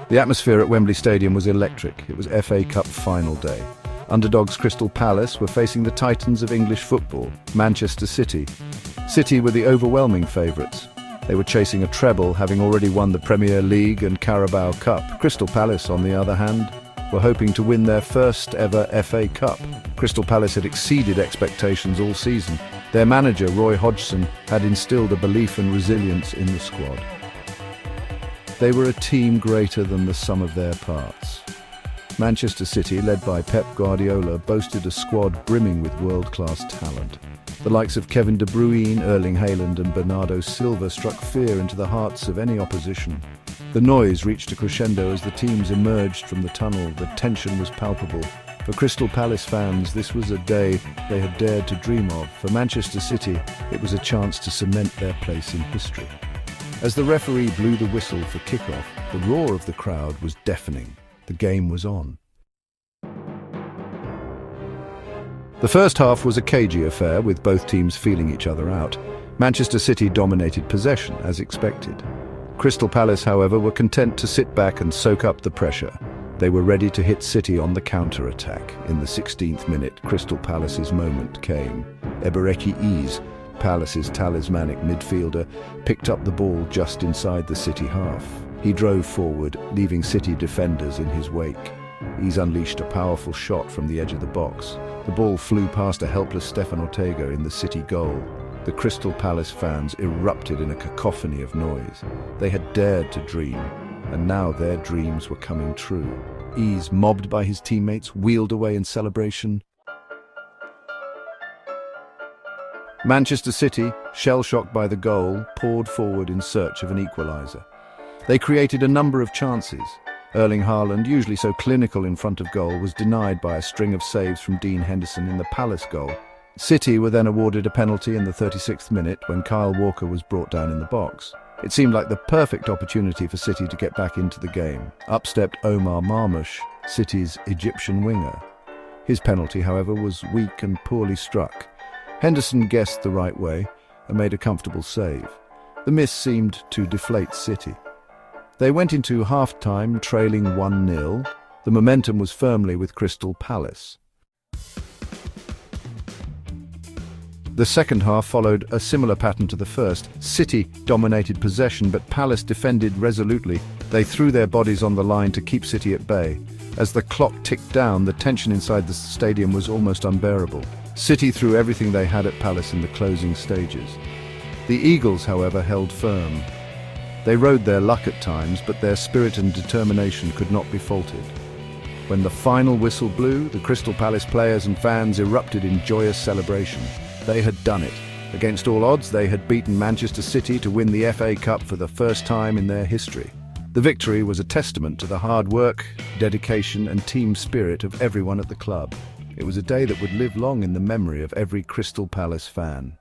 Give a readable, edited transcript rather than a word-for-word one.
The atmosphere at Wembley Stadium was electric. It was FA Cup final day. Underdogs Crystal Palace were facing the titans of English football, Manchester City. City were the overwhelming favourites. They were chasing a treble, having already won the Premier League and Carabao Cup. Crystal Palace, on the other hand, were hoping to win their first ever FA Cup. Crystal Palace had exceeded expectations all season. Their manager, Roy Hodgson, had instilled a belief and resilience in the squad. They were a team greater than the sum of their parts. Manchester City, led by Pep Guardiola, boasted a squad brimming with world-class talent. The likes of Kevin De Bruyne, Erling Haaland and Bernardo Silva struck fear into the hearts of any opposition. The noise reached a crescendo as the teams emerged from the tunnel. The tension was palpable. For Crystal Palace fans, this was a day they had dared to dream of. For Manchester City, it was a chance to cement their place in history. As the referee blew the whistle for kickoff, the roar of the crowd was deafening. The game was on. The first half was a cagey affair, with both teams feeling each other out. Manchester City dominated possession, as expected. Crystal Palace, however, were content to sit back and soak up the pressure. They were ready to hit City on the counter-attack. In the 16th minute, Crystal Palace's moment came. Eberechi Eze, Palace's talismanic midfielder, picked up the ball just inside the City half. He drove forward, leaving City defenders in his wake. Eze unleashed a powerful shot from the edge of the box. The ball flew past a helpless Stefan Ortega in the City goal. The Crystal Palace fans erupted in a cacophony of noise. They had dared to dream, and now their dreams were coming true. Eze, mobbed by his teammates, wheeled away in celebration. Manchester City, shell-shocked by the goal, poured forward in search of an equaliser. They created a number of chances. Erling Haaland, usually so clinical in front of goal, was denied by a string of saves from Dean Henderson in the Palace goal. City were then awarded a penalty in the 36th minute when Kyle Walker was brought down in the box. It seemed like the perfect opportunity for City to get back into the game. Up stepped Omar Marmoush, City's Egyptian winger. His penalty, however, was weak and poorly struck. Henderson guessed the right way and made a comfortable save. The miss seemed to deflate City. They went into half-time trailing 1-0. The momentum was firmly with Crystal Palace. The second half followed a similar pattern to the first. City dominated possession, but Palace defended resolutely. They threw their bodies on the line to keep City at bay. As the clock ticked down, the tension inside the stadium was almost unbearable. City threw everything they had at Palace in the closing stages. The Eagles, however, held firm. They rode their luck at times, but their spirit and determination could not be faulted. When the final whistle blew, the Crystal Palace players and fans erupted in joyous celebration. They had done it. Against all odds, they had beaten Manchester City to win the FA Cup for the first time in their history. The victory was a testament to the hard work, dedication and team spirit of everyone at the club. It was a day that would live long in the memory of every Crystal Palace fan.